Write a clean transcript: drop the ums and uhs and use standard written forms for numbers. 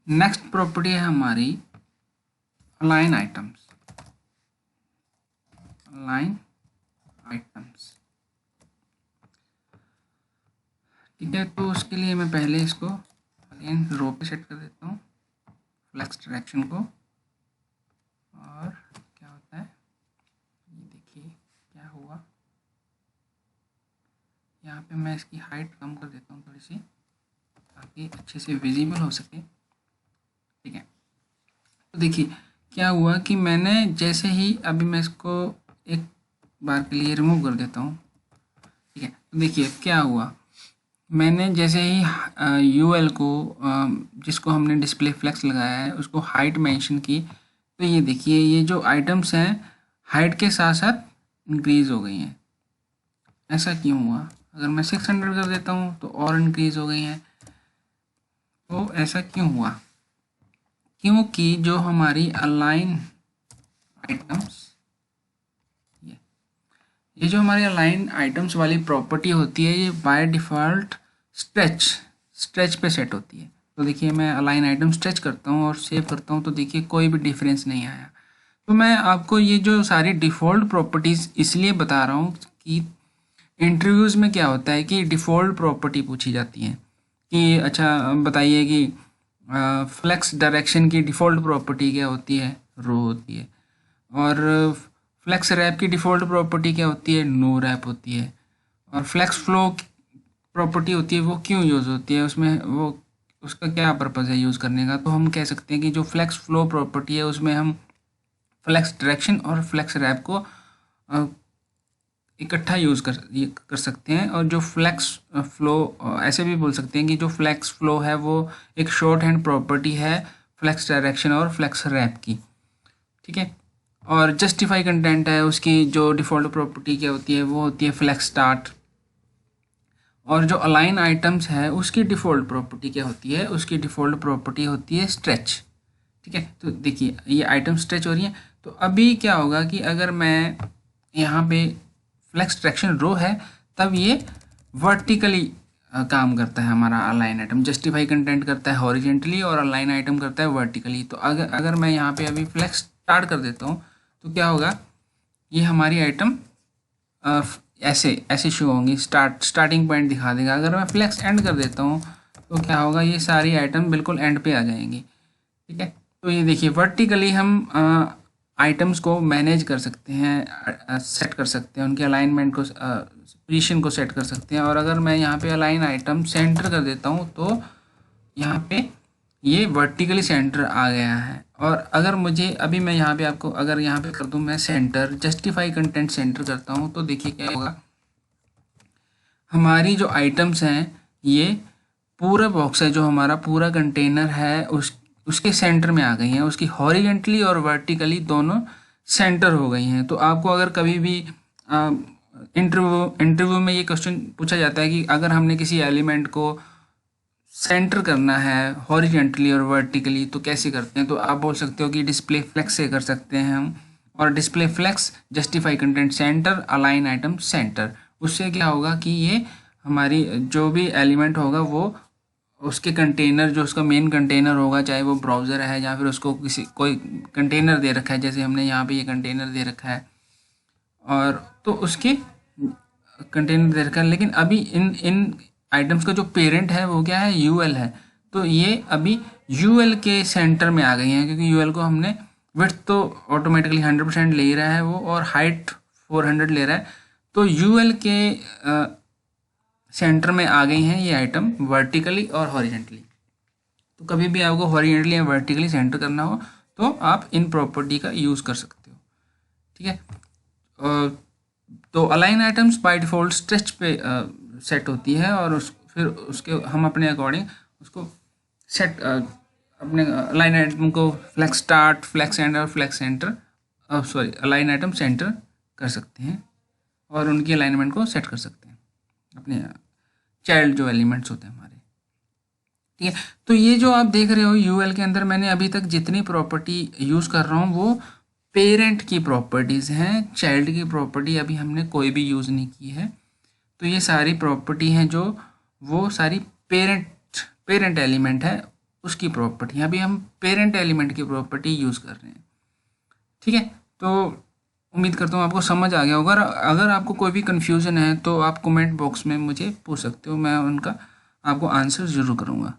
Next property है हमारी align items. Align items, ठीक है। तो उसके लिए मैं पहले इसको अगेन रो पे सेट कर देता हूँ फ्लेक्स डायरेक्शन को, और क्या होता है ये देखिए क्या हुआ, यहाँ पे मैं इसकी हाइट कम कर देता हूँ थोड़ी सी ताकि अच्छे से विजिबल हो सके, ठीक है। तो देखिए क्या हुआ कि मैंने जैसे ही अभी मैं इसको एक बार के लिए रिमूव कर देता हूँ, ठीक है। तो देखिए क्या हुआ, मैंने जैसे ही यूएल को जिसको हमने डिस्प्ले फ्लेक्स लगाया है उसको हाइट मेंशन की, तो ये देखिए ये जो आइटम्स हैं हाइट के साथ साथ इंक्रीज़ हो गई हैं। ऐसा क्यों हुआ? अगर मैं 600 कर देता हूँ तो और इंक्रीज़ हो गई हैं। तो ऐसा क्यों हुआ? क्योंकि जो हमारी अलाइन आइटम्स, ये जो हमारी अलाइन आइटम्स वाली प्रॉपर्टी होती है ये बाय डिफ़ॉल्ट स्ट्रेच पे सेट होती है। तो देखिए मैं अलाइन आइटम स्ट्रेच करता हूँ और सेव करता हूँ तो देखिए कोई भी डिफरेंस नहीं आया। तो मैं आपको ये जो सारी डिफ़ॉल्ट प्रॉपर्टीज़ इसलिए बता रहा हूँ कि इंटरव्यूज़ में क्या होता है कि डिफ़ॉल्ट प्रॉपर्टी पूछी जाती है कि अच्छा बताइए कि फ्लेक्स डायरेक्शन की डिफ़ॉल्ट प्रॉपर्टी क्या होती है? रो होती है। और फ्लेक्स रैप की डिफ़ॉल्ट प्रॉपर्टी क्या होती है? नो रैप होती है। और फ्लेक्स फ्लो प्रॉपर्टी होती है वो क्यों यूज़ होती है, उसमें वो उसका क्या पर्पज़ है यूज़ करने का? तो हम कह सकते हैं कि जो फ्लेक्स फ्लो प्रॉपर्टी है उसमें हम फ्लेक्स डायरेक्शन और फ्लेक्स रैप को इकट्ठा यूज़ कर सकते हैं। और जो फ्लेक्स फ्लो ऐसे भी बोल सकते हैं कि जो फ्लेक्स फ्लो है वो एक शॉर्ट हैंड प्रॉपर्टी है फ्लेक्स डायरेक्शन और फ्लेक्स रैप की, ठीक है। और जस्टिफाई कंटेंट है उसकी जो डिफ़ॉल्ट प्रॉपर्टी क्या होती है वो होती है फ्लेक्स स्टार्ट। और जो अलाइन आइटम्स है उसकी डिफ़ॉल्ट प्रॉपर्टी क्या होती है? उसकी डिफ़ॉल्ट प्रॉपर्टी होती है स्ट्रेच, ठीक है। तो देखिए ये आइटम स्ट्रेच हो रही हैं। तो अभी क्या होगा कि अगर मैं यहाँ पे फ्लेक्स ट्रैक्शन रो है तब ये वर्टिकली काम करता है हमारा अलाइन आइटम, जस्टिफाई कंटेंट करता है हॉरिजेंटली और अलाइन आइटम करता है वर्टिकली। तो अगर मैं यहाँ पे अभी फ्लेक्स स्टार्ट कर देता हूँ तो क्या होगा, ये हमारी आइटम ऐसे ऐसे शो होंगी, स्टार्टिंग पॉइंट दिखा देगा। अगर मैं फ्लेक्स एंड कर देता हूँ तो क्या होगा, ये सारी आइटम बिल्कुल एंड पे आ जाएंगी, ठीक है। तो ये देखिए वर्टिकली हम आइटम्स को मैनेज कर सकते हैं, सेट कर सकते हैं, उनके अलाइनमेंट को पोजीशन को सेट कर सकते हैं। और अगर मैं यहाँ पे अलाइन आइटम सेंटर कर देता हूँ तो यहाँ पे ये वर्टिकली सेंटर आ गया है। और अगर मुझे अभी मैं यहाँ पे आपको अगर यहाँ पे कर दूँ मैं सेंटर जस्टिफाई कंटेंट सेंटर करता हूँ तो देखिए क्या होगा, हमारी जो आइटम्स हैं ये पूरा बॉक्स है जो हमारा पूरा कंटेनर है उसके सेंटर में आ गई हैं, उसकी हॉरिजेंटली और वर्टिकली दोनों सेंटर हो गई हैं। तो आपको अगर कभी भी इंटरव्यू में ये क्वेश्चन पूछा जाता है कि अगर हमने किसी एलिमेंट को सेंटर करना है हॉरिजेंटली और वर्टिकली तो कैसे करते हैं, तो आप बोल सकते हो कि डिस्प्ले फ्लेक्स से कर सकते हैं हम। और display flex justify content center align item center, उससे क्या होगा कि ये हमारी जो भी एलिमेंट होगा वो उसके कंटेनर जो उसका मेन कंटेनर होगा, चाहे वो ब्राउज़र है या फिर उसको किसी कोई कंटेनर दे रखा है, जैसे हमने यहाँ पे ये कंटेनर दे रखा है और तो उसके कंटेनर दे रखा है। लेकिन अभी इन इन आइटम्स का जो पेरेंट है वो क्या है, यूएल है। तो ये अभी यूएल के सेंटर में आ गई हैं क्योंकि यूएल को हमने विड्थ तो ऑटोमेटिकली 100% ले रहा है वो और हाइट 400 ले रहा है। तो यूएल के सेंटर में आ गई हैं ये आइटम वर्टिकली और हॉरिजेंटली। तो कभी भी आपको हॉरिजेंटली या वर्टिकली सेंटर करना हो तो आप इन प्रॉपर्टी का यूज़ कर सकते हो, ठीक है। तो align items by default stretch पे सेट होती है और फिर उसके हम अपने अकॉर्डिंग उसको सेट अपने अलाइन आइटम को फ्लेक्स स्टार्ट फ्लेक्स एंड और flex center sorry align item center कर सकते हैं और उनकी अलाइनमेंट को सेट कर सकते हैं अपने चाइल्ड जो एलिमेंट्स होते हैं हमारे, ठीक है। तो ये जो आप देख रहे हो यूएल के अंदर मैंने अभी तक जितनी प्रॉपर्टी यूज़ कर रहा हूँ वो पेरेंट की प्रॉपर्टीज़ हैं, चाइल्ड की प्रॉपर्टी अभी हमने कोई भी यूज़ नहीं की है। तो ये सारी प्रॉपर्टी हैं जो वो सारी पेरेंट एलिमेंट है उसकी प्रॉपर्टी, अभी हम पेरेंट एलिमेंट की प्रॉपर्टी यूज़ कर रहे हैं। ठीक है, तो उम्मीद करता हूँ आपको समझ आ गया होगा। अगर आपको कोई भी कन्फ्यूज़न है तो आप कमेंट बॉक्स में मुझे पूछ सकते हो, मैं उनका आपको आंसर ज़रूर करूँगा।